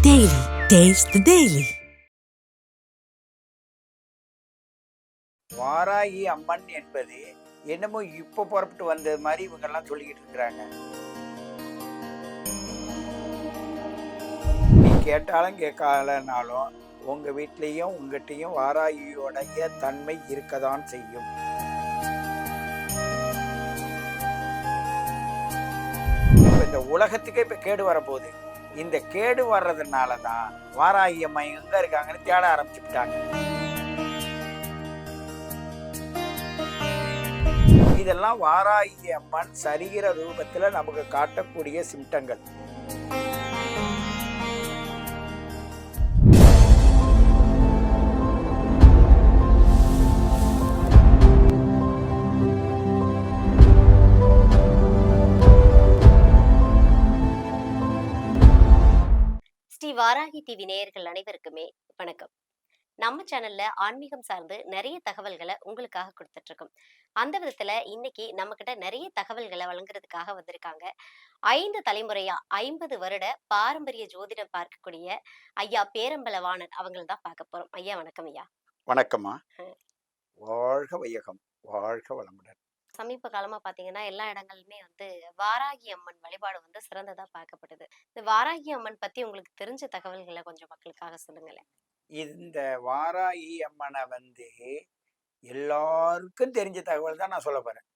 Daily. Taste the Daily. Varahi Amman என்பது என்னமோ இப்போ புறப்பட்டு வந்தது மாதிரி இவங்கெல்லாம் சொல்லிக்கிட்டு இருக்கிறாங்க. நீ கேட்டாலும் கேட்கலனாலும் உங்க வீட்லேயும் உங்ககிட்டையும் வாராகியோடைய தன்மை இருக்கதான் செய்யும். இப்போ இந்த உலகத்துக்கே இப்போ கேடு வரப்போகுது. இந்த கேடு வர்றதுனால தான் வாராகி அம்மா எங்க இருக்காங்கன்னு தேட ஆரம்பிச்சுட்டாங்க. இதெல்லாம் வாராகி அம்மன் சரிகிற ரூபத்துல நமக்கு காட்டக்கூடிய சிம்டங்கள். ஸ்ரீ வாராகி டிவி நேயர்கள் அனைவருக்குமே வணக்கம். நம்ம சேனல்ல ஆன்மீகம் சார்ந்து நிறைய தகவல்களை உங்களுக்காக கொடுத்துட்டு இருக்கோம். அந்த விதத்துல இன்னைக்கு நம்ம கிட்ட நிறைய தகவல்களை வழங்குறதுக்காக வந்திருக்காங்க. 5 தலைமுறையா 50 வருட பாரம்பரிய ஜோதிடம் பார்க்கக்கூடிய ஐயா பேரம்பலவாணன் அவங்கள தான் பார்க்க போறோம். ஐயா வணக்கம் ஐயா. வணக்கம்மா. வாழ்க வையகம், வாழ்க வளமுடன். சமீப காலமா பாத்தீங்கன்னா எல்லா இடங்களுமே வாராகி அம்மன் வழிபாடு சிறந்ததா பார்க்கப்படுது. இந்த வாராகி அம்மன் பத்தி உங்களுக்கு தெரிஞ்ச தகவல்களை கொஞ்சம் மக்களுக்காக சொல்லுங்களேன். இந்த வாராகி அம்மனை எல்லாருக்கும் தெரிஞ்ச தகவல் தான் நான் சொல்ல போறேன்.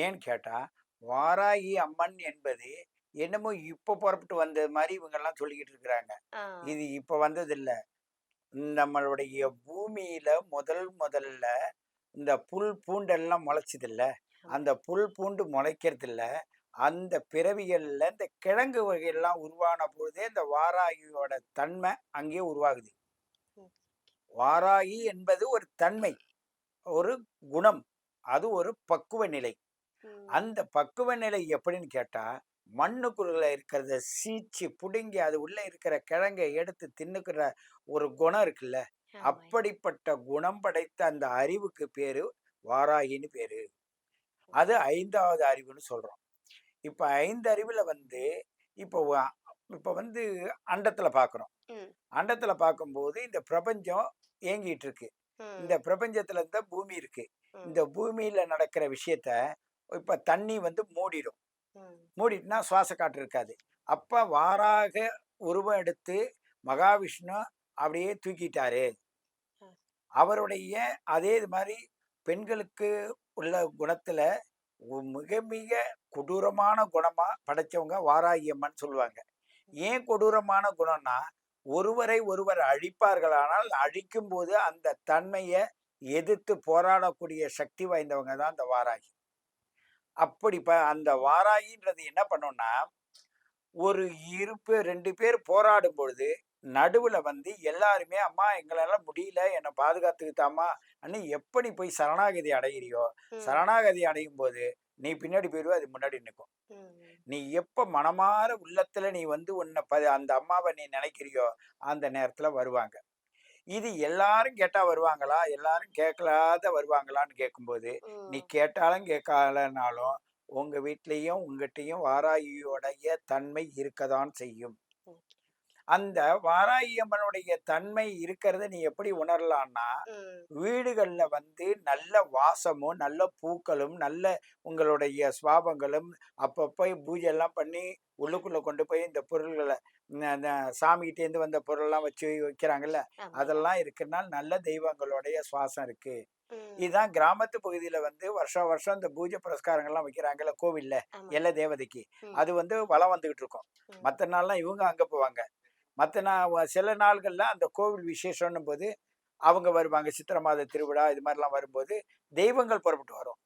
ஏன்னு கேட்டா வாராகி அம்மன் என்பது என்னமோ இப்ப புறப்பட்டு வந்தது மாதிரி இவங்கெல்லாம் சொல்லிக்கிட்டு இருக்கிறாங்க. இது இப்ப வந்தது இல்ல. நம்மளுடைய பூமியில முதல்ல இந்த புல் பூண்டெல்லாம் முளைச்சது இல்ல, அந்த புல் பூண்டு முளைக்கிறது இல்ல, அந்த பிறவிகள்ல இந்த கிழங்கு வகையெல்லாம் உருவான பொழுதே இந்த வாராகியோட தன்மை அங்கேயே உருவாகுது. வாராகி என்பது ஒரு தன்மை, ஒரு குணம், அது ஒரு பக்குவ நிலை. அந்த பக்குவ நிலை எப்படின்னு கேட்டா மண்ணுக்குள்ள இருக்கிறத சீச்சு புடுங்கி அது உள்ள இருக்கிற கிழங்கை எடுத்து தின்னுக்கிற ஒரு குணம் இருக்குல்ல, அப்படிப்பட்ட குணம் படைத்த அந்த அறிவுக்கு பேரு வாராகின்னு பேரு. அது 5வது அறிவுன்னு சொல்றோம். இப்ப 5 அறிவுல இப்போ இப்ப அண்டத்துல பாக்குறோம். அண்டத்துல பார்க்கும்போது இந்த பிரபஞ்சம் இயங்கிட்டு இருக்கு. இந்த பிரபஞ்சத்துல இருந்த பூமி இருக்கு. இந்த பூமியில நடக்கிற விஷயத்த இப்ப தண்ணி மூடிடும். மூடிட்டுனா சுவாச காற்று இருக்காது. அப்ப வாராக உருவம் எடுத்து மகாவிஷ்ணு அப்படியே தூக்கிட்டாரு. அவருடைய அதே மாதிரி பெண்களுக்கு உள்ள குணத்துல மிக மிக கொடூரமான குணமா படைச்சவங்க வாராகி அம்மன் சொல்லுவாங்க. ஏன் கொடூரமான குணம்னா ஒருவரை ஒருவர் அழிப்பார்களானால் அழிக்கும் போது அந்த தன்மையை எதிர்த்து போராடக்கூடிய சக்தி வாய்ந்தவங்க தான் அந்த வாராகி. அப்படி அந்த வாராகின்றது என்ன பண்ணோம்னா ஒரு 2 பேர் போராடும் பொழுது நடுவுல எல்லாருமே அம்மா எங்களால முடியல, என்னை பாதுகாத்துக்கிட்டாமா அண்ணு எப்படி போய் சரணாகதி அடைகிறியோ, சரணாகதி அடையும் போது நீ பின்னாடி போயிடுவ, அது முன்னாடி நிற்கும். நீ எப்ப மனமாற உள்ளத்துல நீ உன்னை அந்த அம்மாவை நீ நினைக்கிறியோ அந்த நேரத்துல வருவாங்க. இது எல்லாரும் கேட்டா வருவாங்களா, எல்லாரும் கேட்கலாத வருவாங்களான்னு கேட்கும்போது நீ கேட்டாலும் கேட்கலனாலும் உங்க வீட்லயும் உங்ககிட்டயும் வாராகியோடைய தன்மை இருக்கதான் செய்யும். அந்த வாராகி அம்மனுடைய தன்மை இருக்கிறத நீ எப்படி உணரலான்னா வீடுகள்ல நல்ல வாசமும் நல்ல பூக்களும் நல்ல உங்களுடைய சுவாபங்களும் அப்பப்போ பூஜை எல்லாம் பண்ணி உள்ளுக்குள்ள கொண்டு போய் இந்த பொருள்களை சாமிகிட்டேருந்து வந்த பொருள்லாம் வச்சு வைக்கிறாங்கல்ல, அதெல்லாம் இருக்குன்னா நல்ல தெய்வங்களுடைய சுவாசம் இருக்கு. இதுதான் கிராமத்து பகுதியில வருஷம் வருஷம் இந்த பூஜை புரஸ்காரங்கள்லாம் வைக்கிறாங்கல்ல கோவில்ல எல்லா தேவதைக்கு, அது வளம் வந்துகிட்டு இருக்கும். மற்ற நாள்லாம் இவங்க அங்க போவாங்க. மற்ற சில நாள்கள்ல அந்த கோவில் விசேஷம்னும் போது அவங்க வருவாங்க. சித்திரை மாத திருவிழா இது மாதிரிலாம் வரும்போது தெய்வங்கள் புறப்பட்டு வரும்.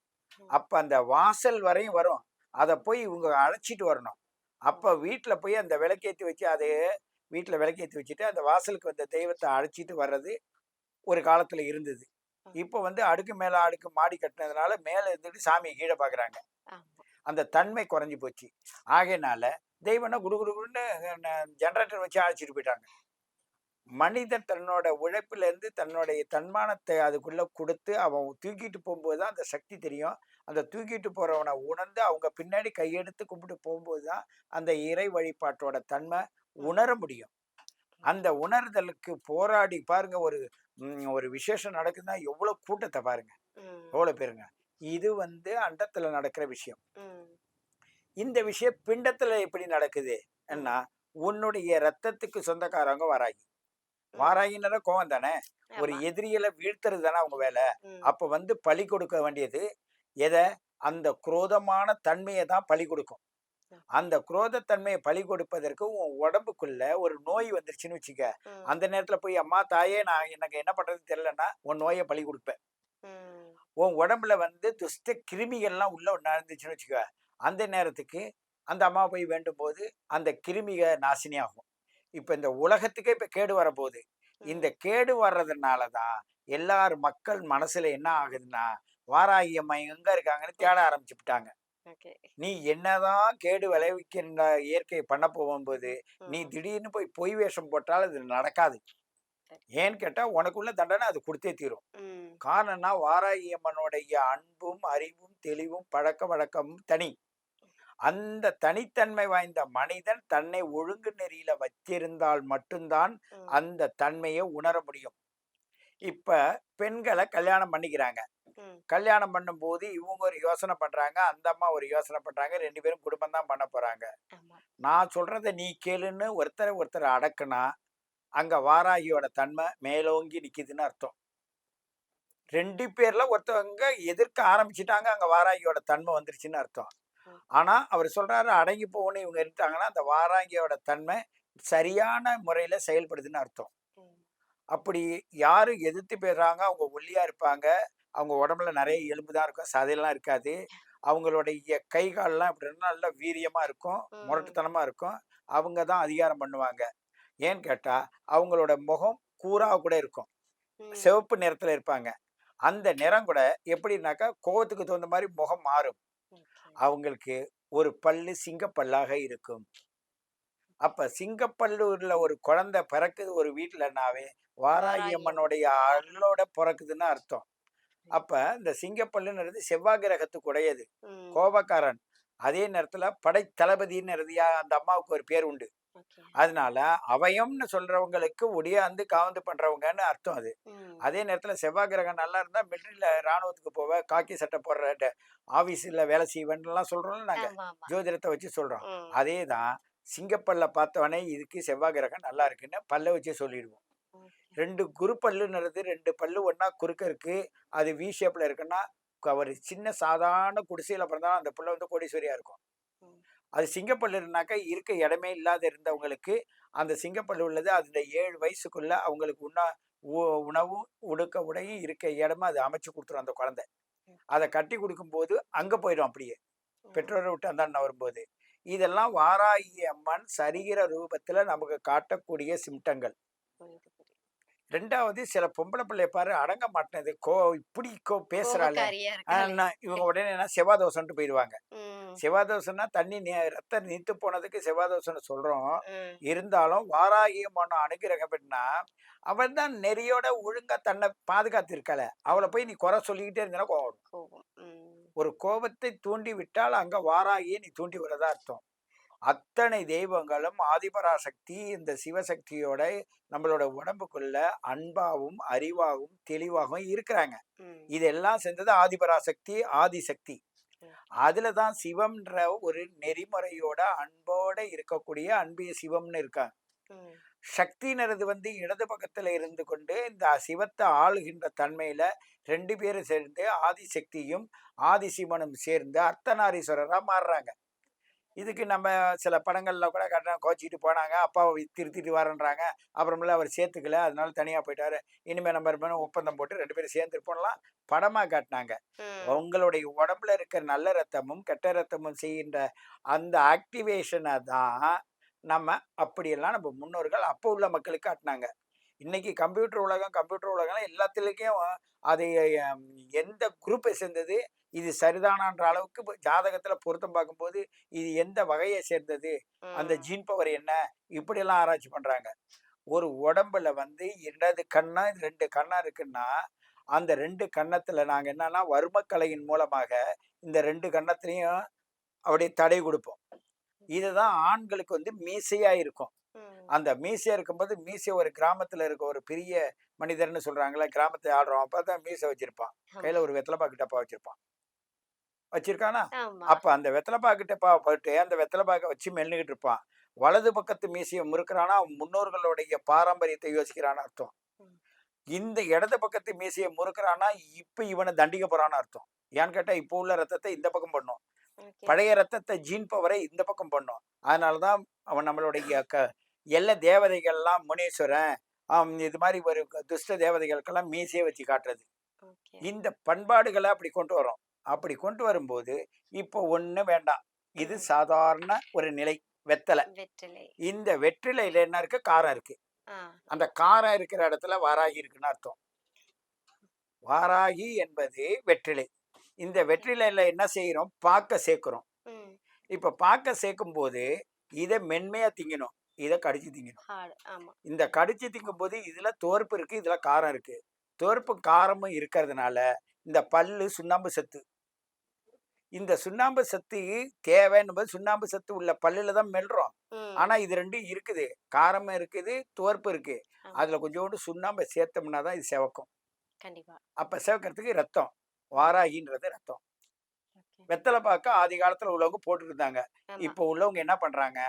அப்ப அந்த வாசல் வரையும் வரும். அதை போய் இவங்க அழைச்சிட்டு வரணும். அப்ப வீட்டுல போய் அந்த விளக்கேற்றி வச்சு அதை வீட்டுல விளக்கேற்றி வச்சுட்டு அந்த வாசலுக்கு வந்த தெய்வத்தை அழைச்சிட்டு வர்றது ஒரு காலத்துல இருந்தது. இப்ப அடுக்கு மேல அடுக்கு மாடி கட்டினதுனால மேல இருந்துட்டு சாமியை கீழே பாக்குறாங்க. அந்த தன்மை குறைஞ்சி போச்சு. ஆகையினால தெய்வம்னா குடுகுடுன்னு ஜெனரேட்டர் வச்சு அழைச்சிட்டு போயிட்டாங்க. மனிதன் தன்னோட உழைப்புல இருந்து தன்னுடைய தன்மானத்தை அதுக்குள்ள கொடுத்து அவன் தூக்கிட்டு போகும்போதுதான் அந்த சக்தி தெரியும். அந்த தூக்கிட்டு போறவனை உணர்ந்து அவங்க பின்னாடி கையெடுத்து கும்பிட்டு போகும்போதுதான் அந்த இறை வழிபாட்டோட தன்மை உணர முடியும். அந்த உணர்தலுக்கு போராடி பாருங்க. ஒரு விசேஷம் நடக்குதுன்னா எவ்வளவு கூட்டத்தை பாருங்க, ம். எவ்வளவு பேருங்க. இது அண்டத்துல நடக்கிற விஷயம். ம். இந்த விஷயம் பிண்டத்துல எப்படி நடக்குது ம். என்ன, உன்னுடைய ரத்தத்துக்கு சொந்தக்காரங்க வாராகி. ம். வாராகினால கோவம் தானே. ஒரு ஆமா. எதிரிகளை வீழ்த்துறது தானே அவங்க வேலை. ம். அப்ப பலி கொடுக்க வேண்டியது எத, அந்த குரோதமான தன்மையை தான் பலி கொடுக்கும். ம். அந்த குரோதத்தன்மையை பலி கொடுப்பதற்கு உன் உடம்புக்குள்ள ஒரு நோய் வந்துருச்சுன்னு வச்சுக்க. ம். அந்த நேரத்துல போய் அம்மா தாயே நான் எனக்கு என்ன பண்றதுன்னு தெரியலன்னா உன் நோயை பலி கொடுப்பேன். ம். உன் உடம்புல துஷ்ட கிருமிகள்லாம் உள்ள நடந்துச்சுன்னு வச்சுக்க. அந்த நேரத்துக்கு அந்த அம்மா போய் வேண்டும் போது அந்த கிருமிக நாசினி ஆகும். இப்ப இந்த உலகத்துக்கே இப்ப கேடு வரப்போகுது. இந்த ம். கேடு வர்றதுனால தான் எல்லார் மக்கள் மனசுல என்ன ஆகுதுன்னா, வாராகி அம்மா எங்க இருக்காங்கன்னு தேட ஆரம்பிச்சுட்டாங்க. ஓகே. நீ என்னதான் கேடு விளைவிக்கின்ற இயற்கை பண்ண போகும்போது, நீ ம். திடீர்னு போய் பொய் வேஷம் போட்டால் அது நடக்காது. சரி. ஏன்னு கேட்டா, உனக்குள்ள தண்டனை அது குடுத்தே தீரும். ம். காரணம்னா, வாராகி அம்மனுடைய அன்பும், அறிவும், தெளிவும், பழக்கவழக்கமும் தனி. அந்த தனித்தன்மை வாய்ந்த மனிதன் தன்னை ஒழுங்கு நெறியில வச்சிருந்தால் மட்டும்தான் ம். அந்த தன்மையை உணர முடியும். இப்ப பெண்கள கல்யாணம் பண்ணிக்கிறாங்க. ம். கல்யாணம் பண்ணும்போது இவங்க ஒரு யோசனை பண்றாங்க, அந்த அம்மா ஒரு யோசனை பண்றாங்க. 2 பேரும் குடும்பம் தான் பண்ண போறாங்க. ஆமா. நான் சொல்றத நீ கேளுன்னு ஒருத்தர ஒருத்தர் அடக்குனா, அங்க வாராகியோட தன்மை மேலோங்கி நிக்குதுன்னு அர்த்தம். 2 பேர்ல ஒருத்தவங்க எதிர்க்க ஆரம்பிச்சுட்டாங்க, அங்க வாராகியோட தன்மை வந்துருச்சுன்னு அர்த்தம். ம். ஆனா, அவரு சொல்றாரு அடங்கி போன்னு இவங்க இருந்துட்டாங்கன்னா, அந்த வாராகியோட தன்மை சரியான முறையில செயல்படுதுன்னு அர்த்தம். ம். அப்படி யாரு எதிர்த்து பேசுறாங்க, அவங்க ஒல்லியா இருப்பாங்க. அவங்க உடம்புல நெறைய எலும்பு தான் இருக்கும். சதையெல்லாம் இருக்காது. அவங்களுடைய கை, கால்லாம் எப்படின்னா நல்லா வீரியமா இருக்கும். ம். முரட்டுத்தனமா இருக்கும். அவங்க தான் அதிகாரம் பண்ணுவாங்க. ஏன்னு கேட்டா, அவங்களோட முகம் கூரா கூட இருக்கும். ம். சிவப்பு நிறத்துல இருப்பாங்க. அந்த நிறம் கூட எப்படின்னாக்கா, கோவத்துக்கு தகுந்த மாரி முகம் மாறும். ஓகே. அவங்களுக்கு ஒரு பல்லு சிங்கப்பல்லாக இருக்கும். அப்ப சிங்கப்பல்லு உள்ள ஒரு குழந்தை பிறக்குது ஒரு வீட்லனாவே, வாராகி வாராகி அம்மன். அம்மனுடைய அருளோட பொறக்குதுன்னு அர்த்தம். அப்ப இந்த சிங்கப்பல்லுங்கிறது செவ்வாய் கிரகத்துக்கு உடையது. ம். கோபக்காரன். அதே நேரத்துல படைத்தளபதின்னு அந்த அம்மாவுக்கு ஒரு பேர் உண்டு. ஓகே. அதனால அவயம்னு சொல்றவங்களுக்கு ஒடியாந்து காவந்து பண்றவங்கன்னு அர்த்தம் அது. ம். அதே நேரத்துல செவ்வாய் கிரகம் நல்லா இருந்தா மிலிட்டரியில ராணுவத்துக்கு போவ, காக்கி சட்டை போடுற, ஆபீஸ்ல வேலை செய்வேன்லாம் சொல்றோம்ல நாங்க. ஆமாமா. ஜோதிடத்தை வச்சு சொல்றோம். ம். அதேதான் சிங்கப்பல்ல பார்த்தோனே இதுக்கு செவ்வாய் கிரகம் நல்லா இருக்குன்னு பல்ல வச்சே சொல்லிடுவோம். ஓகே. 2 குரு பல்லுன்றது 2 பல்லு ஒண்ணா குறுக்க இருக்கு. அது வி ஷேப்ல இருக்குன்னா, ஒரு சின்ன சாதாரண குடிசையில பிறந்தாலும் அந்த புள்ள கோடீஸ்வரியா இருக்கும். ம். அது சிங்கப்பல்லுனாக்கா இருக்க இடமே இல்லாத இருந்தவங்களுக்கு, அந்த சிங்கப்பல்லு உள்ளது அந்த 7 வயசுக்குள்ள அவங்களுக்கு உ உணவும், உடுக்க உடையும் இருக்க இடமா அது அமைச்சு குடுத்துரும் அந்த குழந்தை. ம். அத கட்டி குடுக்கும்போது அங்க போயிடும் அப்படியே. ம். பெற்றோரை விட்டு அந்தாண்ட வரும்போது. இதெல்லாம் வாராகி அம்மன் சரிகிற ரூபத்துல நமக்கு காட்டக்கூடிய சிம்டங்கள். புரியுது, புரியுது. 2வது சில பொம்பள பிள்ளைய பாரு அடங்க மாட்டேங்குது. இப்படி பேசுறாளே! கோபக்காரியா இருக்காளே! இவங்க உடனே செவ்வாதோஷம்ன்ட்டு போயிருவாங்க. ம். செவ்வாதோஷம்னா தண்ணி ரத்தம் நீத்து போனதுக்கு செவ்வாதோஷம்னு சொல்றோம். ம். இருந்தாலும் வாராகி அம்மன் அனுகிரகம் பெற்றா, அவள் தான் நெறியோட ஒழுங்கா தன்னை பாதுகாத்து இருக்காளே! அவள போய் நீ குறை சொல்லிக்கிட்டே இருந்தீன்னா கோவம் வரும். கோபம். ம். ஒரு கோபத்தை தூண்டி விட்டால் அங்க வாராகியை நீ தூண்டி விடுறதா அர்த்தம். அத்தனை தெய்வங்களும் ஆதிபராசக்தி இந்த சிவசக்தியோட நம்மளோட உடம்புக்குள்ள அன்பாவும், அறிவாகவும், தெளிவாகவும் இருக்கிறாங்க. ம். இதெல்லாம் செஞ்சது ஆதிபராசக்தி, ஆதிசக்தி. ம். அதுல தான் சிவம்ன்ற ஒரு நெறிமுறையோட அன்போட இருக்கக்கூடிய அன்பே சிவம்னு இருக்காங்க. ம். சக்திங்கிறது இடது பக்கத்துல இருந்து கொண்டு இந்த சிவத்தை ஆளுகின்ற தன்மையில 2 பேரும் சேர்ந்து ஆதிசக்தியும், ஆதிசிவனும் சேர்ந்து அர்த்தநாரீஸ்வரரா மாறுறாங்க. இதுக்கு நம்ம சில படங்கள்ல கூட காட்டுறாங்க. கோச்சிக்கிட்டு போனாங்க. அப்பாவை திருத்திட்டு வரேன்றாங்க. அப்புறமேல அவர் சேர்த்துக்கல. அதனால தனியா போயிட்டாரு. இனிமே நம்ம 2 பேரும் ஒப்பந்தம் போட்டு 2 பேரும் சேர்ந்துருப்போம்லாம் படமா காட்டுனாங்க. ம். உங்களுடைய உடம்புல இருக்க நல்ல ரத்தமும், கெட்ட ரத்தமும் செய்கின்ற அந்த ஆக்டிவேஷன தான் நம்ம அப்படியெல்லாம் நம்ம முன்னோர்கள் அப்போ உள்ள மக்களுக்கு காட்டுனாங்க. இன்னைக்கு கம்ப்யூட்டர் உலகம் எல்லாத்துலயும் அது எந்த குரூப்பை சேர்ந்தது, இது சரிதானான்ற அளவுக்கு ஜாதகத்துல பொருத்தம் பார்க்கும்போது, இது எந்த வகையை சேர்ந்தது, அந்த ம். ஜீன் பவர் என்ன, இப்படியெல்லாம் ஆராய்ச்சி பண்றாங்க. ஒரு உடம்புல இடது கண்ணா 2 கண்ணா இருக்குன்னா, அந்த 2 கன்னத்துல நாங்க என்னன்னா வர்மக்கலையின் மூலமாக இந்த 2 கன்னத்திலயும் அப்படியே தடை குடுப்போம். இதுதான் ஆண்களுக்கு மீசையா இருக்கும். ம். அந்த மீசை இருக்கும்போது மீசை ஒரு கிராமத்துல இருக்க ஒரு பெரிய மனிதர்னு சொல்றாங்களே, கிராமத்தை ஆள்றோம். அப்பதான் மீசை வச்சிருப்பான். ஆமா. கையில ஒரு வெத்தலை பாக்கு டப்பா வச்சிருப்பான். வச்சிருக்கானா? ஆமா. அப்ப அந்த வெத்தலை பாக்கு டப்பாவ போட்டு அந்த வெத்தலை பாக்க வச்சு மென்னுகிட்டு இருப்பான். வலது பக்கத்து மீசைய முறுக்குறான்னா, அவன் முன்னோர்களுடைய பாரம்பரியத்தை யோசிக்கிறான்னு அர்த்தம். ம். இந்த இடது பக்கத்து மீசைய முறுக்குறான்னா, இப்ப இவன தண்டிக்க போறான்னு அர்த்தம். ஏன்னு கேட்டா, இப்போ உள்ள ரத்தத்த இந்த பக்கம் பண்ணும். ஓகே. பழைய ரத்தத்த ஜீன் பவரை இந்த பக்கம் பண்ணும். அதனால தான் அவன் நம்மளுடைய எல்ல தேவதைகள்லாம் முனீஸ்வரன், இது மாரி ஒரு துஷ்ட தேவதைகளுக்கெல்லாம் மீசைய வச்சு காட்டுறது. ஓகே. இந்த பண்பாடுகள அப்படி கொண்டு வரோம். அப்படி கொண்டு வரும்போது, இப்போ ஒண்ணும் வேண்டாம். இது ம். சாதாரண ஒரு நிலை. வெத்தல. வெற்றிலை. இந்த வெற்றிலையில என்ன இருக்கு? காரம் இருக்கு. ஆ. அந்த காரம் இருக்கிற இடத்துல வாராகி இருக்குன்னு அர்த்தம். வாராகி என்பது வெற்றிலை. இந்த ஓகே. வெற்றிலையில என்ன செய்றோம்? பாக்க சேர்க்கிறோம். ம். இப்ப பாக்க சேர்க்கும்போது, இத மென்மையா திங்கணும். இத கடிச்சு திங்கணும். ஹார்ட். ஆமா. இந்த கடிச்சு திங்கும்போது, இதுல துவர்ப்பு இருக்கு, இதுல காரம் இருக்கு. துவர்ப்பும் காரமும் இருக்கிறதுனால, இந்த பல்லு சுண்ணாம்பு சத்து. இந்த சுண்ணாம்பு சத்து தேவைன்னும்போது, சுண்ணாம்பு சத்து உள்ள பல்லுல தான் மெல்றோம். ம். ஆனா இது 2ம் இருக்குது. காரமும் இருக்குது, துவர்ப்பு இருக்கு. ஆமா. அதுல கொஞ்சோண்டு சுண்ணாம்ப சேர்த்தோம்னா தான் இது சிவக்கும். கண்டிப்பா. அப்ப சிவக்கிறதுக்கு ரத்தம். வாராகின்றது ரத்தம். ஓகே. வெத்தல பாக்க ஆதி காலத்துல உள்ளவங்க போட்டுட்டு இருந்தாங்க. ஆமா. இப்போ உள்ளவங்க என்ன பண்றாங்க?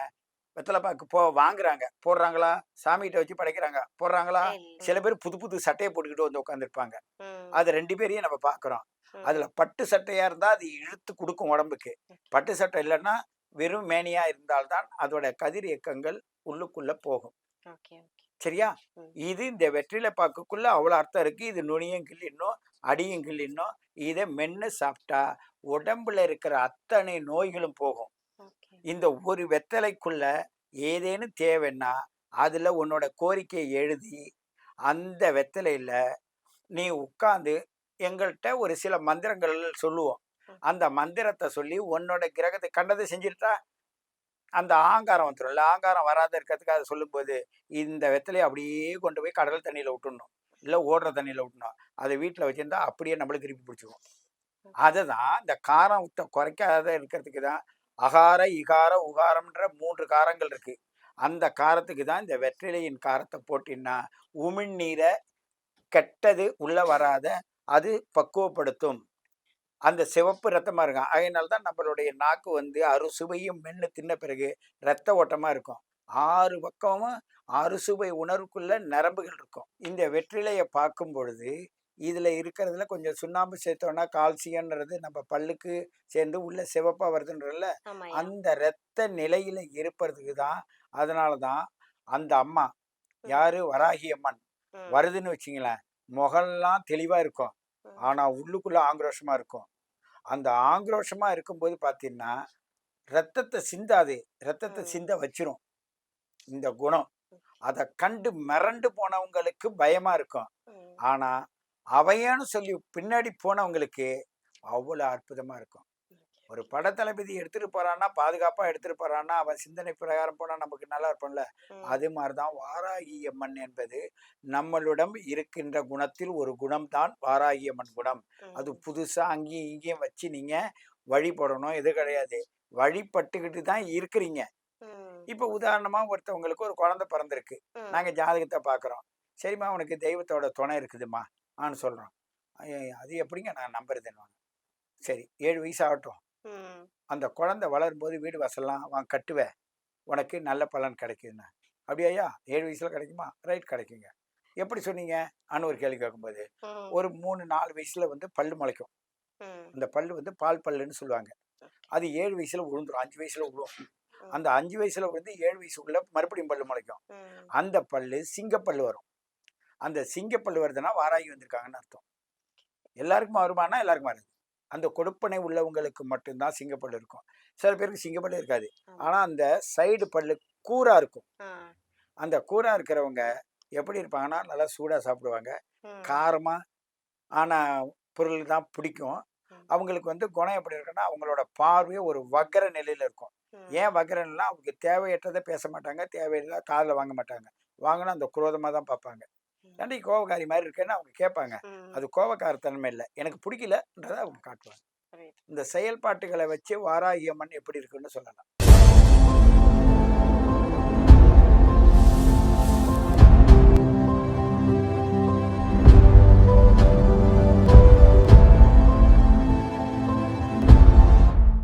வெத்தல பாக்கு வாங்குறாங்க. போடுறாங்களா? சாமிகிட்ட வச்சு படைக்கிறாங்க. போடுறாங்களா? இல்ல. சில பேர் புது புது சட்டைய போட்டுக்கிட்டு வந்து உட்கார்ந்திருப்பாங்க. ம். அது 2 பேரையும் நம்ம பார்க்குறோம். ம். அதுல பட்டு சட்டையா இருந்தா அது இழுத்து குடுக்கும் உடம்புக்கு. பட்டு சட்டை இல்லன்னா, வெறும் மேனியா இருந்தால் தான் அதோட கதிர் இயக்கங்கள் உள்ளுக்குள்ள போகும். ஓகே. ஓகே. சரியா? ம். இது இந்த வெற்றில பாக்குக்குள்ள அவ்வளோ அர்த்தம் இருக்கு. இது நுனியும் கிள்ளிடணும், அடியும் கிள்ளிடணும். இத மென்னு சாப்பிட்டா உடம்புல இருக்கிற அத்தனை நோய்களும் போகும். ஓகே. இந்த ஒரு வெத்தலைக்குள்ள ஏதேனும் தேவைன்னா, அதுல உன்னோட கோரிக்கைய எழுதி, அந்த வெத்தலையில நீ உட்கார்ந்து எங்கள்ட்ட ஒரு சில மந்திரங்கள் சொல்லுவோம். ம். அந்த மந்திரத்த சொல்லி உன்னோட கிரகத்த கண்டத செஞ்சுட்டா, அந்த ஆங்காரம் வந்துரும்ல. ஆங்காரம் வராத இருக்கிறதுக்கு அத சொல்லும்போது, இந்த வெத்தலைய அப்படியே கொண்டு போய் கடல் தண்ணீல விட்டுடணும். இல்ல ஓடுற தண்ணீல விடணும். அத வீட்ல வச்சிருந்தா அப்படியே நம்மளுக்கு திருப்பி பிடிச்சுக்கும். ம். அததான் இந்த காரத்த குறைக்காத இருக்கிறதுக்கு தான் அகார, இகார, உகாரம்ன்ற 3 காரங்கள் இருக்கு. அந்த காரத்துக்கு தான் இந்த வெற்றிலையின் காரத்த போட்டீன்னா, உமிழ்நீர கெட்டது உள்ள வராத அது பக்குவப்படுத்தும். அந்த சிவப்பு ரத்தமா இருக்கும். அதனால தான் நம்மளுடைய நாக்கு வந்து அறுசுவையும் மென்னு தின்ன பிறகு ரத்த ஓட்டமா இருக்கும். 6 பக்கமும் அறுசுவை உணர்வுக்குள்ள நரம்புகள் இருக்கும். இந்த வெற்றிலைய பார்க்கும் பொழுது, இதுல இருக்கிறதுல கொஞ்சம் சுண்ணாம்பு சேர்த்தோம்னா கால்சியம்ன்றது நம்ம பல்லுக்கு சேர்ந்து உள்ள சிவப்பா வருதுன்றல்ல, ஆமாய்யா. அந்த இரத்த நிலையில இருப்பதுக்கு தான் அதனால தான் அந்த அம்மா, ம். யாரு? வராகி அம்மன் ம். வருதுன்னு வச்சுங்களேன், முகம்லாம் தெளிவா இருக்கும். ம். ஆனா உள்ளுக்குள்ள ஆக்ரோஷமா இருக்கும். அந்த ஆக்ரோஷமா இருக்கும்போது பார்த்தீங்கன்னா, ரத்தத்த சிந்தாது. ரத்தத்த ம். சிந்த வச்சிரும். இந்த குணம். ஓகே. அத கண்டு மிரண்டு போனவங்களுக்கு பயமா இருக்கும். ம். ஆனா, அவையேன்னு சொல்லி பின்னாடி போனவங்களுக்கு அவ்வளோ அற்புதமா இருக்கும். ஒரு படத்தளபதி எடுத்துட்டு போறான்னா, பாதுகாப்பா எடுத்துட்டு போறான்னா, அவன் சிந்தனை பிரகாரம் போனா நமக்கு நல்லா இருப்போம்ல. ம். அது மாரி தான் வாராகி அம்மன் என்பது நம்மளிடம் இருக்கின்ற குணத்தில் ஒரு குணம் தான் வாராகி அம்மன் குணம். அது ம். புதுசா அங்கேயும் இங்கேயும் வச்சு நீங்க வழிபடணும் எது கிடையாது. வழிபட்டுக்கிட்டு தான் இருக்கிறீங்க. ம். இப்ப உதாரணமா ஒருத்தவங்களுக்கு ஒரு குழந்தை பிறந்திருக்கு. ம். நாங்க ஜாதகத்த பார்க்குறோம். சரிம்மா உனக்கு தெய்வத்தோட துணை இருக்குதும்மா. சொல்றோம். அது எப்படிங்க நான் நம்புறதுன்னுவாங்க. சரி 7 வயசு ஆகட்டும். ம். அந்த குழந்தை வளரும்போது வீடு வாசல்லாம் கட்டுவ. உனக்கு நல்ல பலன் கிடைக்குதுன்னா. அப்படியாய்யா? 7 வயசுல கிடைக்குமா? ரைட் கிடைக்குங்க. எப்படி சொன்னீங்க? ஒரு கேள்வி கேட்கும்போது, ம். ஒரு 3, 4 வயசுல வந்து பல்லு முளைக்கும். ம். அந்த பல்லு வந்து பால் பல்லுன்னு சொல்லுவாங்க. ஓகே. அது 7 வயசுல விழுந்துரும். 5 வயசுல விழும். ம். அந்த 5 வயசுல விழுந்து 7 வயசுக்குள்ள மறுபடியும் பல்லு முளைக்கும். ம். அந்த பல்லு சிங்கப்பல்லு வரும். அந்த சிங்கப்பல்லு வருதுன்னா வாராகி வந்திருக்காங்கன்னு அர்த்தம். எல்லாருக்கும் வருமானா? எல்லாருக்கும் வராது. அந்த கொடுப்பனை உள்ளவங்களுக்கு மட்டும் தான் சிங்கப்பல்லு இருக்கும். சில பேருக்கு சிங்கப்பல்லு இருக்காது. ஆமா. ஆனா அந்த சைடு பல்லு கூரா இருக்கும். ஆ. அந்த கூரா இருக்கிறவங்க எப்படி இருப்பாங்கன்னா, நல்லா சூடா சாப்பிடுவாங்க. ம். காரமா ஆன பொருள் தான் பிடிக்கும். ம். அவங்களுக்கு வந்து குணம் எப்படி இருக்குன்னா, அவங்களோட பார்வை ஒரு வக்கர நிலையில இருக்கும். ம். ஏன் வக்கர நிலைனா, அவங்க தேவையற்றத பேச மாட்டாங்க. தேவையில்லாத காதுல வாங்க மாட்டாங்க. வாங்குனா அந்த குரோதமா தான் பார்ப்பாங்க. ம். ஏன்டி கோவக்காரி மாரி இருக்கேன்னு அவங்க கேட்பாங்க. ம். அது கோவக்காரத்தன்மை இல்ல. எனக்கு பிடிக்கலன்றத அவங்க காட்டுவாங்க. புரியுது. இந்த செயல்பாட்டுகள வச்சு வாராகி அம்மன் எப்படி இருக்குன்னு சொல்லலாம்.